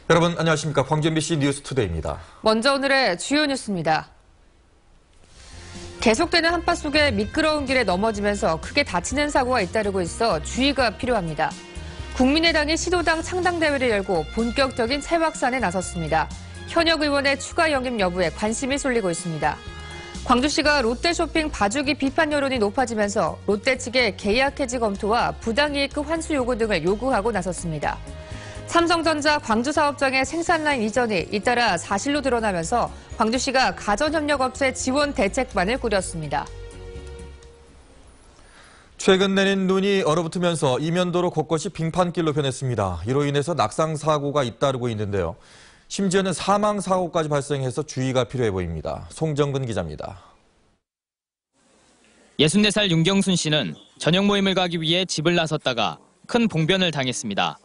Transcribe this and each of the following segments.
여러분 안녕하십니까. 광주 MBC 뉴스투데이입니다. 먼저 오늘의 주요 뉴스입니다. 계속되는 한파 속에 미끄러운 길에 넘어지면서 크게 다치는 사고가 잇따르고 있어 주의가 필요합니다. 국민의당이 시도당 창당대회를 열고 본격적인 새 확산에 나섰습니다. 현역 의원의 추가 영입 여부에 관심이 쏠리고 있습니다. 광주시가 롯데쇼핑 봐주기 비판 여론이 높아지면서 롯데 측의 계약 해지 검토와 부당이익금 환수 요구 등을 요구하고 나섰습니다. 삼성전자 광주사업장의 생산라인 이전이 잇따라 사실로 드러나면서 광주시가 가전협력업체 지원 대책반을 꾸렸습니다. 최근 내린 눈이 얼어붙으면서 이면도로 곳곳이 빙판길로 변했습니다. 이로 인해서 낙상사고가 잇따르고 있는데요. 심지어는 사망사고까지 발생해서 주의가 필요해 보입니다. 송정근 기자입니다. 64살 윤경순 씨는 저녁 모임을 가기 위해 집을 나섰다가 큰 봉변을 당했습니다.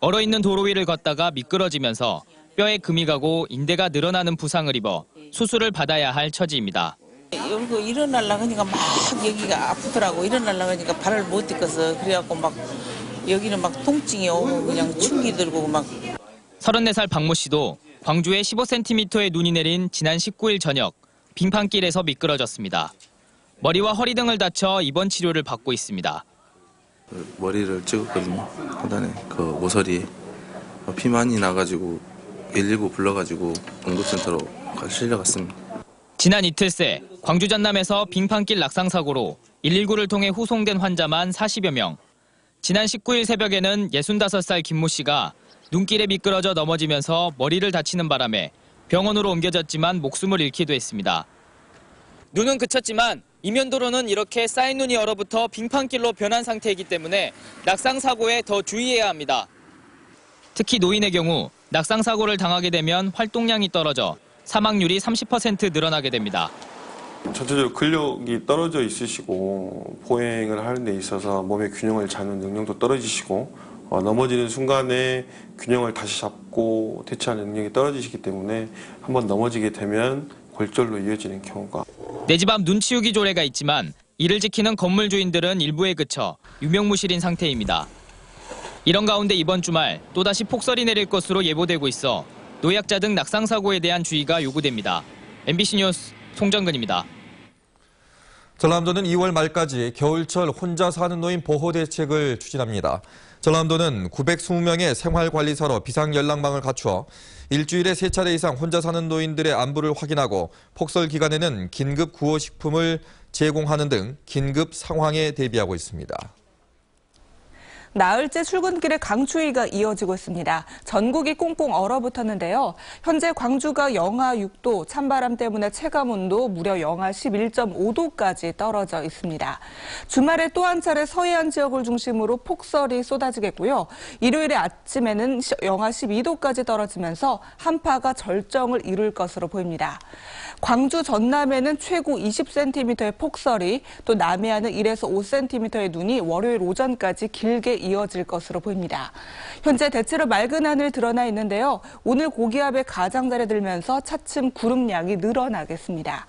얼어있는 도로 위를 걷다가 미끄러지면서 뼈에 금이 가고 인대가 늘어나는 부상을 입어 수술을 받아야 할 처지입니다. 여기서 일어나려고 하니까 막 여기가 아프더라고. 일어나려고 하니까 발을 못 딛겠어. 그래갖고 막 여기는 막 통증이 오고 그냥 충기 들고 막. 34살 박모 씨도 광주에 15cm의 눈이 내린 지난 19일 저녁 빙판길에서 미끄러졌습니다. 머리와 허리 등을 다쳐 입원 치료를 받고 있습니다. 머리를 찍었거든요. 하단에 그 모서리에 피 많이 나가지고 119 불러가지고 응급센터로 실려갔습니다. 지난 이틀 새 광주 전남에서 빙판길 낙상 사고로 119를 통해 후송된 환자만 40여 명. 지난 19일 새벽에는 65살 김모 씨가 눈길에 미끄러져 넘어지면서 머리를 다치는 바람에 병원으로 옮겨졌지만 목숨을 잃기도 했습니다. 눈은 그쳤지만 이면도로는 이렇게 쌓인 눈이 얼어붙어 빙판길로 변한 상태이기 때문에 낙상 사고에 더 주의해야 합니다. 특히 노인의 경우 낙상 사고를 당하게 되면 활동량이 떨어져 사망률이 30% 늘어나게 됩니다. 전체적으로 근력이 떨어져 있으시고 보행을 하는 데 있어서 몸의 균형을 잡는 능력도 떨어지시고 넘어지는 순간에 균형을 다시 잡고 대처하는 능력이 떨어지시기 때문에 한번 넘어지게 되면 골절로 이어지는 경우가. 내 집 앞 눈 치우기 조례가 있지만 이를 지키는 건물 주인들은 일부에 그쳐 유명무실인 상태입니다. 이런 가운데 이번 주말 또다시 폭설이 내릴 것으로 예보되고 있어 노약자 등 낙상 사고에 대한 주의가 요구됩니다. MBC 뉴스 송정근입니다. 전남도는 2월 말까지 겨울철 혼자 사는 노인 보호 대책을 추진합니다. 전남도는 920명의 생활관리사로 비상연락망을 갖추어 일주일에 3차례 이상 혼자 사는 노인들의 안부를 확인하고 폭설 기간에는 긴급 구호식품을 제공하는 등 긴급 상황에 대비하고 있습니다. 나흘째 출근길에 강추위가 이어지고 있습니다. 전국이 꽁꽁 얼어붙었는데요. 현재 광주가 영하 6도, 찬바람 때문에 체감온도 무려 영하 11.5도까지 떨어져 있습니다. 주말에 또 한 차례 서해안 지역을 중심으로 폭설이 쏟아지겠고요. 일요일에 아침에는 영하 12도까지 떨어지면서 한파가 절정을 이룰 것으로 보입니다. 광주 전남에는 최고 20cm의 폭설이, 또 남해안은 1에서 5cm의 눈이 월요일 오전까지 길게 이어질 것으로 보입니다. 현재 대체로 맑은 하늘 드러나 있는데요. 오늘 고기압에 가장자리 들면서 차츰 구름량이 늘어나겠습니다.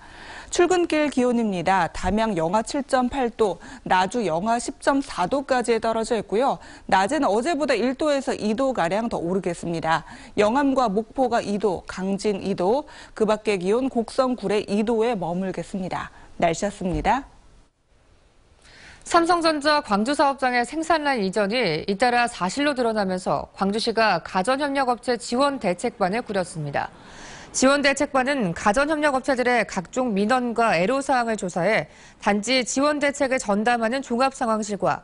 출근길 기온입니다. 담양 영하 7.8도, 나주 영하 10.4도까지 떨어져 있고요. 낮에는 어제보다 1도에서 2도가량 더 오르겠습니다. 영암과 목포가 2도, 강진 2도, 그 밖의 기온 곡성, 구례 2도에 머물겠습니다. 날씨였습니다. 삼성전자 광주사업장의 생산라인 이전이 잇따라 사실로 드러나면서 광주시가 가전협력업체 지원 대책반을 꾸렸습니다. 지원 대책반은 가전협력업체들의 각종 민원과 애로사항을 조사해 단지 지원 대책을 전담하는 종합상황실과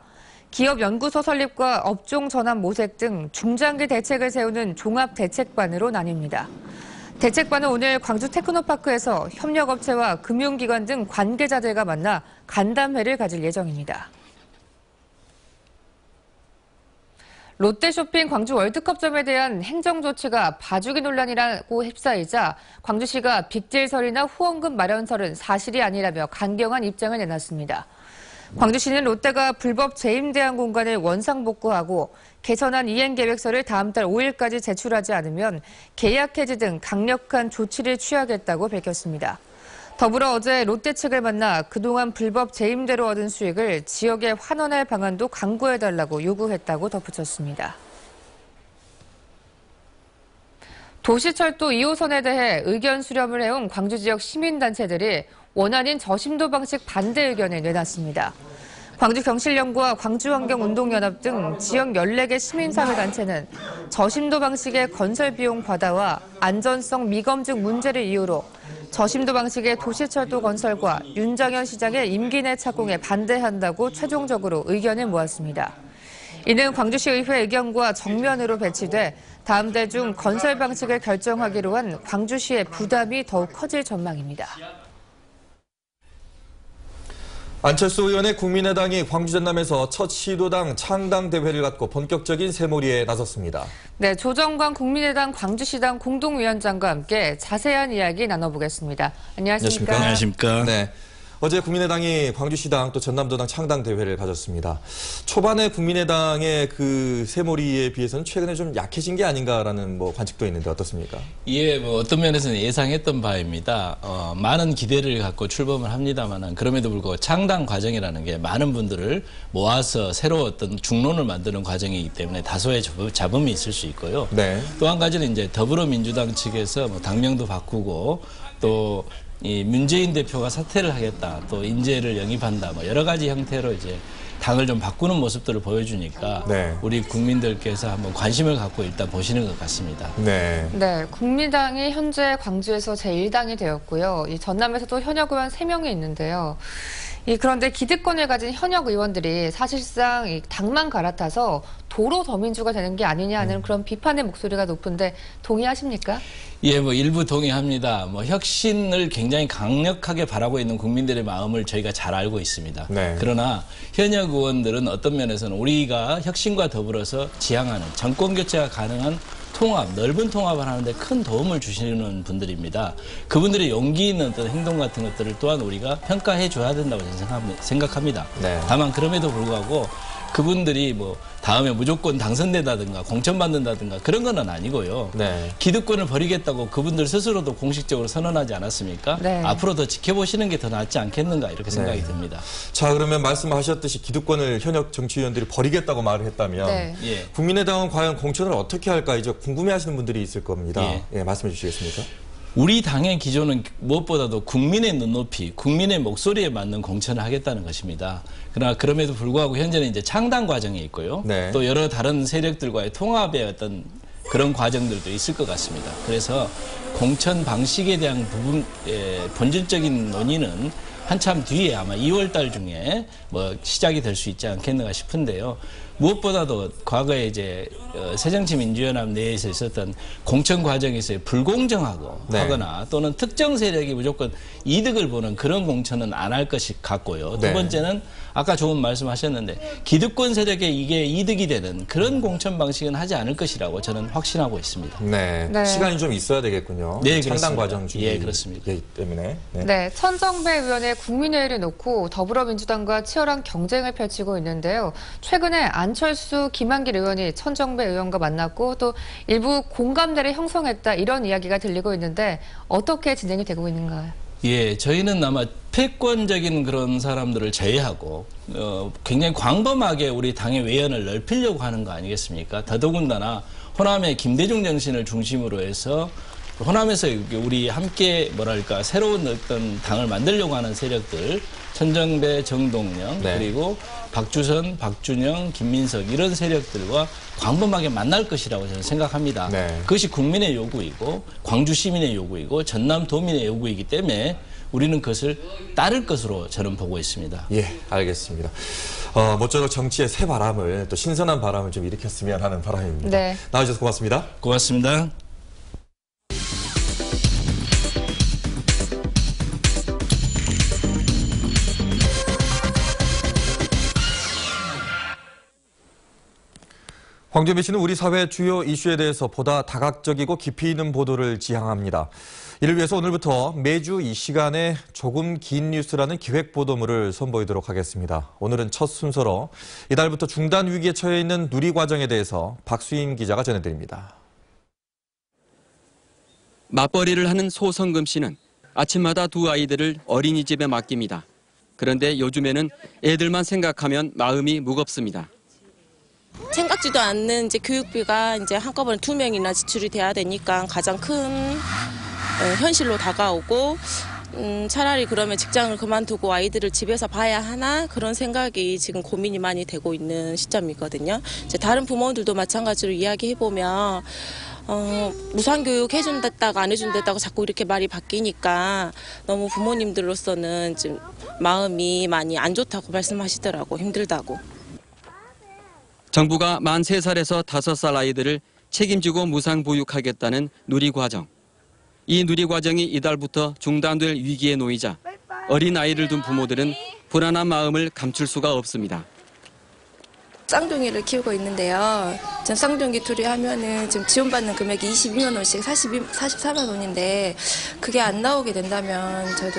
기업 연구소 설립과 업종 전환 모색 등 중장기 대책을 세우는 종합대책반으로 나뉩니다. 대책반은 오늘 광주 테크노파크에서 협력업체와 금융기관 등 관계자들과 만나 간담회를 가질 예정입니다. 롯데쇼핑 광주 월드컵점에 대한 행정조치가 봐주기 논란이라고 휩싸이자 광주시가 빅딜설이나 후원금 마련설은 사실이 아니라며 강경한 입장을 내놨습니다. 광주시는 롯데가 불법 재임대한 공간을 원상복구하고 개선한 이행계획서를 다음 달 5일까지 제출하지 않으면 계약 해지 등 강력한 조치를 취하겠다고 밝혔습니다. 더불어 어제 롯데 측을 만나 그동안 불법 재임대로 얻은 수익을 지역에 환원할 방안도 강구해달라고 요구했다고 덧붙였습니다. 도시철도 2호선에 대해 의견 수렴을 해온 광주 지역 시민단체들이 원안인 저심도 방식 반대 의견을 내놨습니다. 광주경실연구와 광주환경운동연합 등 지역 14개 시민사회단체는 저심도 방식의 건설 비용 과다와 안전성 미검증 문제를 이유로 저심도 방식의 도시철도 건설과 윤정현 시장의 임기 내 착공에 반대한다고 최종적으로 의견을 모았습니다. 이는 광주시의회 의견과 정면으로 배치돼 다음 달 중 건설 방식을 결정하기로 한 광주시의 부담이 더욱 커질 전망입니다. 안철수 의원의 국민의당이 광주 전남에서 첫 시도당 창당 대회를 갖고 본격적인 새몰이에 나섰습니다. 네, 조정관 국민의당 광주시당 공동위원장과 함께 자세한 이야기 나눠보겠습니다. 안녕하십니까? 안녕하십니까? 네. 어제 국민의당이 광주시당 또 전남도당 창당 대회를 가졌습니다. 초반에 국민의당의 그 새몰이에 비해서는 최근에 좀 약해진 게 아닌가라는 관측도 있는데 어떻습니까? 예, 어떤 면에서는 예상했던 바입니다. 많은 기대를 갖고 출범을 합니다만은 그럼에도 불구하고 창당 과정이라는 게 많은 분들을 모아서 새로 어떤 중론을 만드는 과정이기 때문에 다소의 잡음이 있을 수 있고요. 네. 또 한 가지는 이제 더불어민주당 측에서 당명도 바꾸고 또 이 문재인 대표가 사퇴를 하겠다, 또 인재를 영입한다, 여러 가지 형태로 이제 당을 좀 바꾸는 모습들을 보여주니까 네. 우리 국민들께서 한번 관심을 갖고 일단 보시는 것 같습니다. 네. 네, 국민당이 현재 광주에서 제1당이 되었고요. 이 전남에서도 현역 의원 3명이 있는데요. 그런데 기득권을 가진 현역 의원들이 사실상 이 당만 갈아타서 도로 더민주가 되는 게 아니냐 하는 그런 비판의 목소리가 높은데 동의하십니까? 예, 일부 동의합니다. 혁신을 굉장히 강력하게 바라고 있는 국민들의 마음을 저희가 잘 알고 있습니다. 네. 그러나 현역 의원들은 어떤 면에서는 우리가 혁신과 더불어서 지향하는 정권 교체가 가능한 통합, 넓은 통합을 하는데 큰 도움을 주시는 분들입니다. 그분들의 용기 있는 어떤 행동 같은 것들을 또한 우리가 평가해 줘야 된다고 저는 생각합니다. 네. 다만 그럼에도 불구하고 그분들이 다음에 무조건 당선된다든가 공천받는다든가 그런 건 아니고요. 네. 기득권을 버리겠다고 그분들 스스로도 공식적으로 선언하지 않았습니까? 네. 앞으로 더 지켜보시는 게 더 낫지 않겠는가 이렇게 생각이 듭니다. 자, 그러면 말씀하셨듯이 기득권을 현역 정치위원들이 버리겠다고 말을 했다면 네. 예. 국민의당은 과연 공천을 어떻게 할까 이제 궁금해하시는 분들이 있을 겁니다. 예. 말씀해 주시겠습니까? 우리 당의 기조는 무엇보다도 국민의 눈높이, 국민의 목소리에 맞는 공천을 하겠다는 것입니다. 그러나 그럼에도 불구하고 현재는 이제 창당 과정에 있고요. 네. 또 여러 다른 세력들과의 통합의 어떤 그런 과정들도 있을 것 같습니다. 그래서 공천 방식에 대한 본질적인 논의는 한참 뒤에 아마 2월 달 중에 시작이 될 수 있지 않겠는가 싶은데요. 무엇보다도 과거에 이제 새정치민주연합 내에서 있었던 공천 과정에서의 불공정하고 네. 하거나 또는 특정 세력이 무조건 이득을 보는 그런 공천은 안 할 것이 같고요. 두 네. 번째는 아까 좋은 말씀하셨는데 기득권 세력에 이게 이득이 되는 그런 공천 방식은 하지 않을 것이라고 저는 확신하고 있습니다. 네. 네. 시간이 좀 있어야 되겠군요. 네, 창당 그렇습니다. 과정 중이기 예, 그렇습니다. 때문에. 네. 네, 천정배 의원의 국민회의를 놓고 더불어민주당과 치열한 경쟁을 펼치고 있는데요. 최근에 안철수, 김한길 의원이 천정배 의원과 만났고 또 일부 공감대를 형성했다 이런 이야기가 들리고 있는데 어떻게 진행이 되고 있는가요? 예, 저희는 아마 패권적인 그런 사람들을 제외하고 굉장히 광범하게 우리 당의 외연을 넓히려고 하는 거 아니겠습니까? 더더군다나 호남의 김대중 정신을 중심으로 해서 호남에서 우리 함께 새로운 어떤 당을 만들려고 하는 세력들, 천정배, 정동영, 네. 그리고 박주선, 박준영, 김민석 이런 세력들과 광범하게 만날 것이라고 저는 생각합니다. 네. 그것이 국민의 요구이고 광주 시민의 요구이고 전남 도민의 요구이기 때문에 우리는 그것을 따를 것으로 저는 보고 있습니다. 예, 알겠습니다. 모쪼록 정치의 새 바람을 또 신선한 바람을 좀 일으켰으면 하는 바람입니다. 네. 나와주셔서 고맙습니다. 고맙습니다. 황교안 씨는 우리 사회 주요 이슈에 대해서 보다 다각적이고 깊이 있는 보도를 지향합니다. 이를 위해서 오늘부터 매주 이 시간에 조금 긴 뉴스라는 기획 보도물을 선보이도록 하겠습니다. 오늘은 첫 순서로 이달부터 중단 위기에 처해 있는 누리 과정에 대해서 박수임 기자가 전해드립니다. 맞벌이를 하는 소성금 씨는 아침마다 두 아이들을 어린이집에 맡깁니다. 그런데 요즘에는 애들만 생각하면 마음이 무겁습니다. 생각지도 않는 이제 교육비가 이제 한꺼번에 2명이나 지출이 돼야 되니까 가장 큰 현실로 다가오고 차라리 그러면 직장을 그만두고 아이들을 집에서 봐야 하나 그런 생각이 지금 고민이 많이 되고 있는 시점이거든요. 이제 다른 부모들도 마찬가지로 이야기해 보면 무상교육 해준다고 안 해준다고 자꾸 이렇게 말이 바뀌니까 너무 부모님들로서는 좀 마음이 많이 안 좋다고 말씀하시더라고. 힘들다고. 정부가 만 3살에서 5살 아이들을 책임지고 무상보육하겠다는 누리과정. 이 누리과정이 이달부터 중단될 위기에 놓이자 어린 아이를 둔 부모들은 불안한 마음을 감출 수가 없습니다. 쌍둥이를 키우고 있는데요. 지금 쌍둥이 둘이 하면은 지금 지원받는 금액이 22만 원씩 44만 원인데 그게 안 나오게 된다면 저도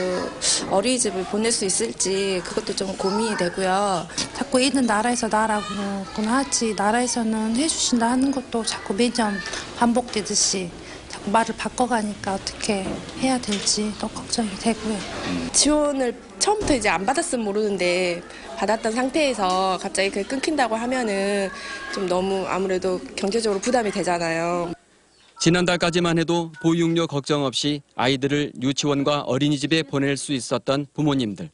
어린이집을 보낼 수 있을지 그것도 좀 고민이 되고요. 자꾸 있는 나라에서 나라고는 하지 나라에서는 해주신다 하는 것도 자꾸 매년 반복되듯이 자꾸 말을 바꿔가니까 어떻게 해야 될지 또 걱정이 되고요. 지원을 처음부터 이제 안 받았으면 모르는데 받았던 상태에서 갑자기 그게 끊긴다고 하면은 좀 너무 아무래도 경제적으로 부담이 되잖아요. 지난달까지만 해도 보육료 걱정 없이 아이들을 유치원과 어린이집에 보낼 수 있었던 부모님들.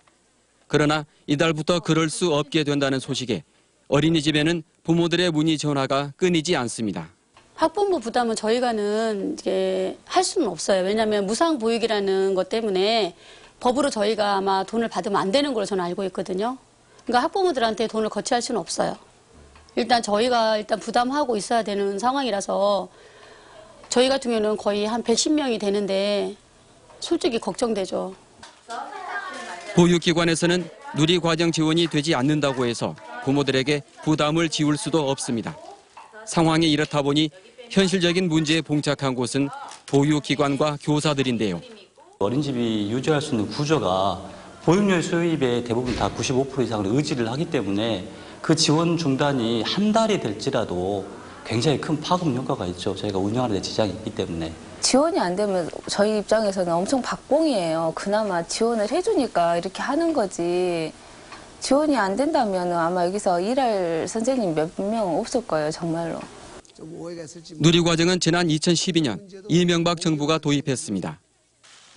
그러나 이달부터 그럴 수 없게 된다는 소식에 어린이집에는 부모들의 문의 전화가 끊이지 않습니다. 학부모 부담은 저희가는 이게 할 수는 없어요. 왜냐하면 무상보육이라는 것 때문에 법으로 저희가 아마 돈을 받으면 안 되는 걸로 저는 알고 있거든요. 그러니까 학부모들한테 돈을 거치할 수는 없어요. 일단 저희가 부담하고 있어야 되는 상황이라서 저희 같은 경우는 거의 한 110명이 되는데 솔직히 걱정되죠. 보육기관에서는 누리과정 지원이 되지 않는다고 해서 부모들에게 부담을 지울 수도 없습니다. 상황이 이렇다 보니 현실적인 문제에 봉착한 곳은 보육기관과 교사들인데요. 어린이집이 유지할 수 있는 구조가 보육료 수입의 대부분 다 95% 이상을 의지를 하기 때문에 그 지원 중단이 한 달이 될지라도 굉장히 큰 파급 효과가 있죠. 저희가 운영하는 데 지장이 있기 때문에. 지원이 안 되면 저희 입장에서는 엄청 박봉이에요. 그나마 지원을 해주니까 이렇게 하는 거지. 지원이 안 된다면 아마 여기서 일할 선생님 몇 명 없을 거예요, 정말로. 누리과정은 지난 2012년 이명박 정부가 도입했습니다.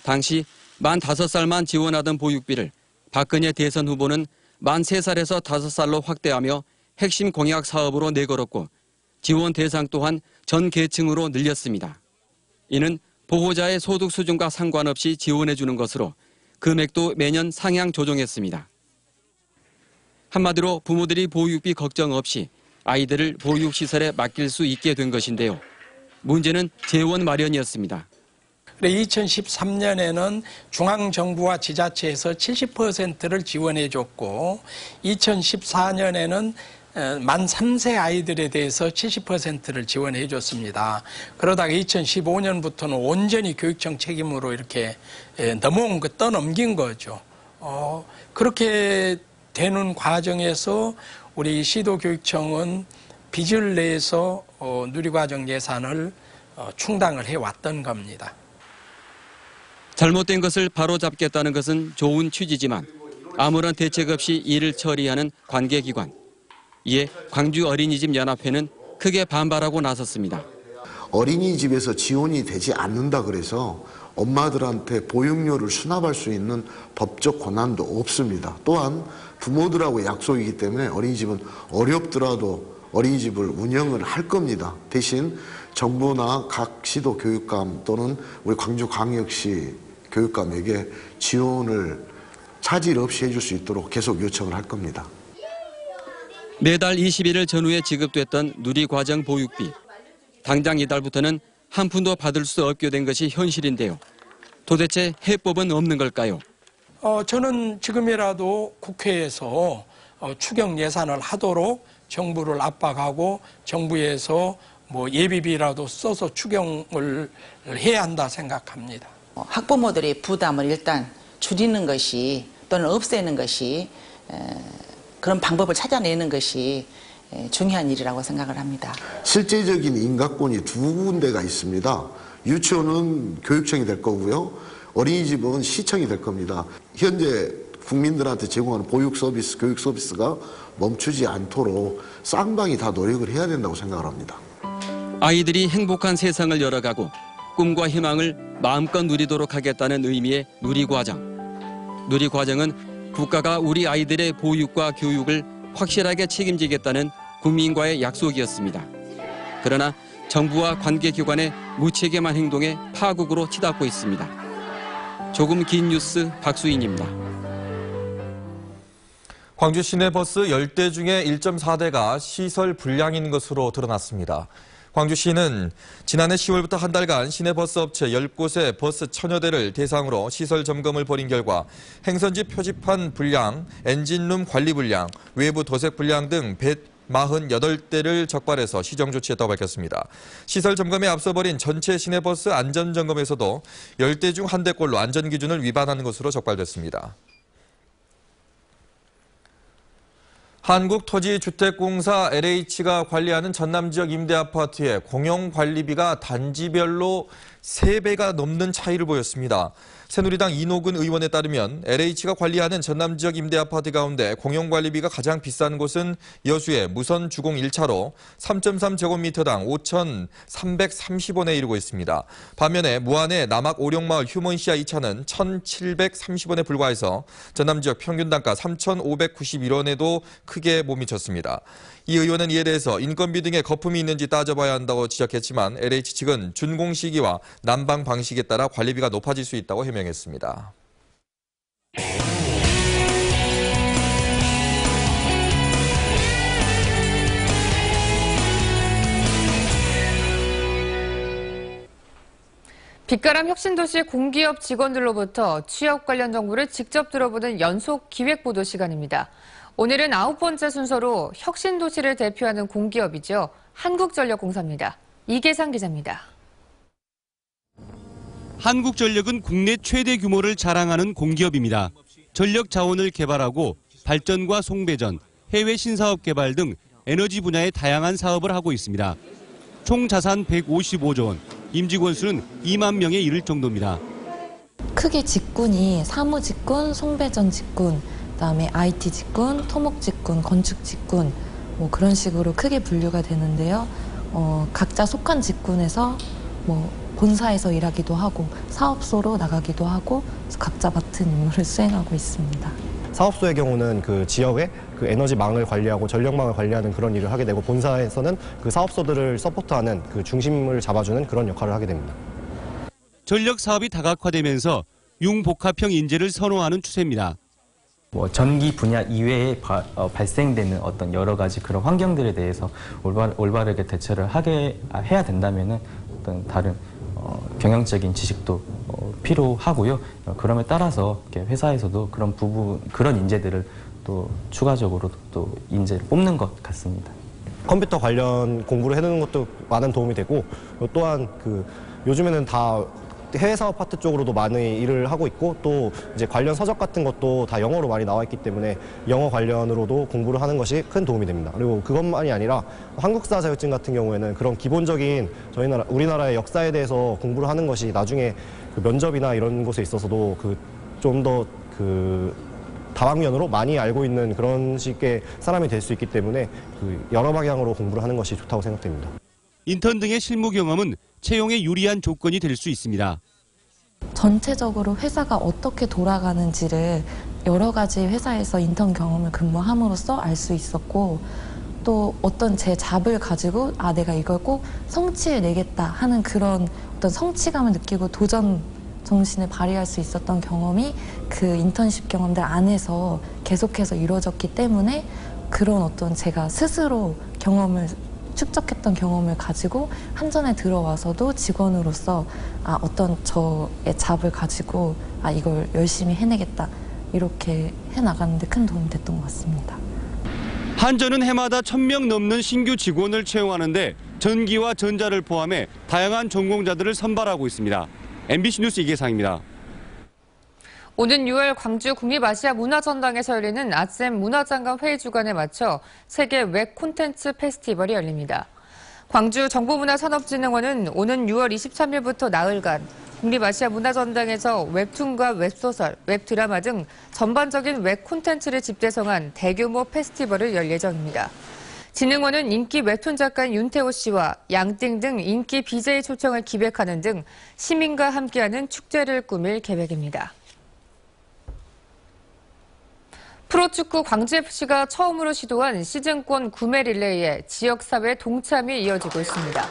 당시 만 5살만 지원하던 보육비를 박근혜 대선 후보는 만 3살에서 5살로 확대하며 핵심 공약 사업으로 내걸었고 지원 대상 또한 전 계층으로 늘렸습니다. 이는 보호자의 소득 수준과 상관없이 지원해주는 것으로 금액도 매년 상향 조정했습니다. 한마디로 부모들이 보육비 걱정 없이 아이들을 보육시설에 맡길 수 있게 된 것인데요. 문제는 재원 마련이었습니다. 2013년에는 중앙정부와 지자체에서 70%를 지원해줬고 2014년에는 만 3세 아이들에 대해서 70%를 지원해줬습니다. 그러다가 2015년부터는 온전히 교육청 책임으로 이렇게 떠넘긴 거죠. 그렇게 되는 과정에서 우리 시도교육청은 빚을 내서 누리과정 예산을 충당을 해왔던 겁니다. 잘못된 것을 바로잡겠다는 것은 좋은 취지지만 아무런 대책 없이 일을 처리하는 관계기관. 이에 광주 어린이집 연합회는 크게 반발하고 나섰습니다. 어린이집에서 지원이 되지 않는다 그래서 엄마들한테 보육료를 수납할 수 있는 법적 권한도 없습니다. 또한 부모들하고 약속이기 때문에 어린이집은 어렵더라도 어린이집을 운영을 할 겁니다. 대신 정부나 각 시도 교육감 또는 우리 광주광역시 교육감에게 지원을 차질 없이 해줄 수 있도록 계속 요청을 할 겁니다. 매달 20일을 전후에 지급됐던 누리과정 보육비. 당장 이달부터는 한 푼도 받을 수 없게 된 것이 현실인데요. 도대체 해법은 없는 걸까요? 저는 지금이라도 국회에서 추경 예산을 하도록 정부를 압박하고 정부에서 예비비라도 써서 추경을 해야 한다 생각합니다. 학부모들의 부담을 일단 줄이는 것이 또는 없애는 것이 그런 방법을 찾아내는 것이 중요한 일이라고 생각을 합니다. 실제적인 인가권이 두 군데가 있습니다. 유치원은 교육청이 될 거고요. 어린이집은 시청이 될 겁니다. 현재 국민들한테 제공하는 보육 서비스, 교육 서비스가 멈추지 않도록 쌍방이 다 노력을 해야 된다고 생각을 합니다. 아이들이 행복한 세상을 열어가고 꿈과 희망을 마음껏 누리도록 하겠다는 의미의 누리과정. 누리과정은 국가가 우리 아이들의 보육과 교육을 확실하게 책임지겠다는 국민과의 약속이었습니다. 그러나 정부와 관계기관의 무책임한 행동에 파국으로 치닫고 있습니다. 조금 긴 뉴스 박수인입니다. 광주 시내버스 10대 중에 1.4대가 시설 불량인 것으로 드러났습니다. 광주시는 지난해 10월부터 한 달간 시내버스 업체 10곳의 버스 1000여 대를 대상으로 시설 점검을 벌인 결과 행선지 표지판 불량, 엔진룸 관리 불량, 외부 도색 불량 등 148대를 적발해서 시정 조치했다고 밝혔습니다. 시설 점검에 앞서 벌인 전체 시내버스 안전점검에서도 10대 중 1대꼴로 안전기준을 위반하는 것으로 적발됐습니다. 한국토지주택공사 LH가 관리하는 전남 지역 임대아파트의 공용관리비가 단지별로 3배가 넘는 차이를 보였습니다. 새누리당 이노근 의원에 따르면 LH가 관리하는 전남 지역 임대아파트 가운데 공용관리비가 가장 비싼 곳은 여수의 무선 주공 1차로 3.3제곱미터당 5,330원에 이르고 있습니다. 반면에 무안의 남악 오룡마을 휴먼시아 2차는 1,730원에 불과해서 전남 지역 평균 단가 3,591원에도 크게 못 미쳤습니다. 이 의원은 이에 대해서 인건비 등의 거품이 있는지 따져봐야 한다고 지적했지만 LH 측은 준공 시기와 난방 방식에 따라 관리비가 높아질 수 있다고 해명했습니다. 빛가람 혁신도시 공기업 직원들로부터 취업 관련 정보를 직접 들어보는 연속 기획보도 시간입니다. 오늘은 9번째 순서로 혁신도시를 대표하는 공기업이죠. 한국전력공사입니다. 이계상 기자입니다. 한국전력은 국내 최대 규모를 자랑하는 공기업입니다. 전력 자원을 개발하고 발전과 송배전, 해외 신사업 개발 등 에너지 분야의 다양한 사업을 하고 있습니다. 총 자산 155조 원, 임직원 수는 2만 명에 이를 정도입니다. 크게 직군이 사무직군, 송배전 직군, 그다음에 IT 직군, 토목 직군, 건축 직군 뭐 그런 식으로 크게 분류가 되는데요. 각자 속한 직군에서 뭐 본사에서 일하기도 하고 사업소로 나가기도 하고 각자 맡은 임무를 수행하고 있습니다. 사업소의 경우는 그 지역의 그 에너지망을 관리하고 전력망을 관리하는 그런 일을 하게 되고 본사에서는 그 사업소들을 서포트하는 그 중심을 잡아주는 그런 역할을 하게 됩니다. 전력 사업이 다각화되면서 융복합형 인재를 선호하는 추세입니다. 전기 분야 이외에 발생되는 어떤 여러 가지 그런 환경들에 대해서 올바르게 대처를 해야 된다면은 어떤 다른 경영적인 지식도 필요하고요. 그럼에 따라서 회사에서도 그런 인재들을 또 추가적으로 또 인재를 뽑는 것 같습니다. 컴퓨터 관련 공부를 해두는 것도 많은 도움이 되고 또한 그 요즘에는 다 해외 사업 파트 쪽으로도 많이 일을 하고 있고 또 이제 관련 서적 같은 것도 다 영어로 많이 나와 있기 때문에 영어 관련으로도 공부를 하는 것이 큰 도움이 됩니다. 그리고 그것만이 아니라 한국사 자격증 같은 경우에는 그런 기본적인 우리나라의 역사에 대해서 공부를 하는 것이 나중에 그 면접이나 이런 곳에 있어서도 좀 더 다방면으로 많이 알고 있는 그런 식의 사람이 될 수 있기 때문에 여러 방향으로 공부를 하는 것이 좋다고 생각됩니다. 인턴 등의 실무 경험은 채용에 유리한 조건이 될 수 있습니다. 전체적으로 회사가 어떻게 돌아가는지를 여러 가지 회사에서 인턴 경험을 근무함으로써 알 수 있었고 또 어떤 제 잡을 가지고 내가 이걸 꼭 성취해내겠다 하는 그런 어떤 성취감을 느끼고 도전 정신을 발휘할 수 있었던 경험이 그 인턴십 경험들 안에서 계속해서 이루어졌기 때문에 그런 어떤 제가 스스로 축적했던 경험을 가지고 한전에 들어와서도 직원으로서 어떤 저의 잡을 가지고 이걸 열심히 해내겠다 이렇게 해나가는데 큰 도움이 됐던 것 같습니다. 한전은 해마다 1,000명 넘는 신규 직원을 채용하는데 전기와 전자를 포함해 다양한 전공자들을 선발하고 있습니다. MBC 뉴스 이계상입니다. 오는 6월 광주 국립아시아문화전당에서 열리는 아셈 문화장관 회의 주간에 맞춰 세계 웹 콘텐츠 페스티벌이 열립니다. 광주 정보문화산업진흥원은 오는 6월 23일부터 나흘간 국립아시아문화전당에서 웹툰과 웹소설, 웹드라마 등 전반적인 웹 콘텐츠를 집대성한 대규모 페스티벌을 열 예정입니다. 진흥원은 인기 웹툰 작가인 윤태호 씨와 양띵 등 인기 BJ 초청을 기획하는 등 시민과 함께하는 축제를 꾸밀 계획입니다. 프로축구 광주FC가 처음으로 시도한 시즌권 구매 릴레이에 지역사회 동참이 이어지고 있습니다.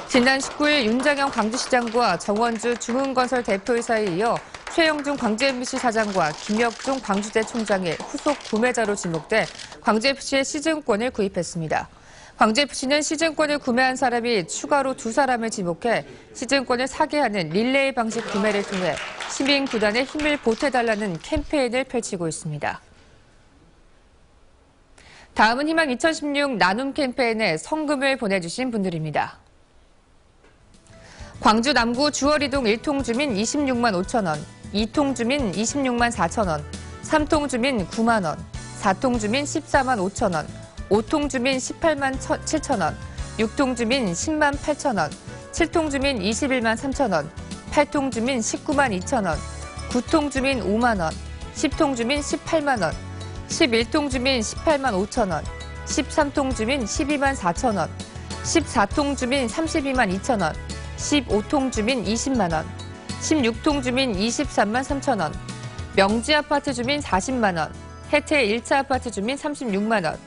지난 19일 윤장현 광주시장과 정원주 중흥건설 대표이사에 이어 최영중 광주MBC 사장과 김혁중 광주대 총장이 후속 구매자로 지목돼 광주FC의 시즌권을 구입했습니다. 광주FC는 시즌권을 구매한 사람이 추가로 2사람을 지목해 시즌권을 사게 하는 릴레이 방식 구매를 통해 시민 구단에 힘을 보태달라는 캠페인을 펼치고 있습니다. 다음은 희망 2016 나눔 캠페인에 성금을 보내주신 분들입니다. 광주 남구 주월이동 1통 주민 26만 5천 원, 2통 주민 26만 4천 원, 3통 주민 9만 원, 4통 주민 14만 5천 원, 5통 주민 18만 7천 원, 6통 주민 10만 8천 원, 7통 주민 21만 3천 원, 8통 주민 19만 2천 원, 9통 주민 5만 원, 10통 주민 18만 원, 11통 주민 18만 5천 원, 13통 주민 12만 4천 원, 14통 주민 32만 2천 원, 15통 주민 20만 원, 16통 주민 23만 3천 원, 명지 아파트 주민 40만 원, 혜태 1차 아파트 주민 36만 원,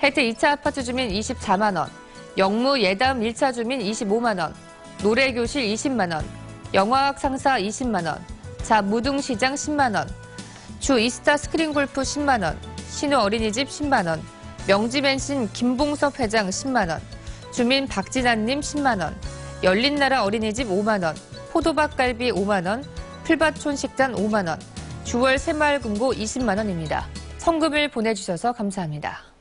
혜태 2차 아파트 주민 24만 원, 영무 예담 1차 주민 25만 원, 노래교실 20만 원, 영화학 상사 20만 원, 자 무등시장 10만 원, 주 이스타 스크린 골프 10만 원, 신우 어린이집 10만 원, 명지벤신 김봉섭 회장 10만 원, 주민 박진아님 10만 원, 열린나라 어린이집 5만 원, 포도박갈비 5만 원, 풀밭촌 식단 5만 원, 주월 새마을금고 20만 원입니다. 성금을 보내주셔서 감사합니다.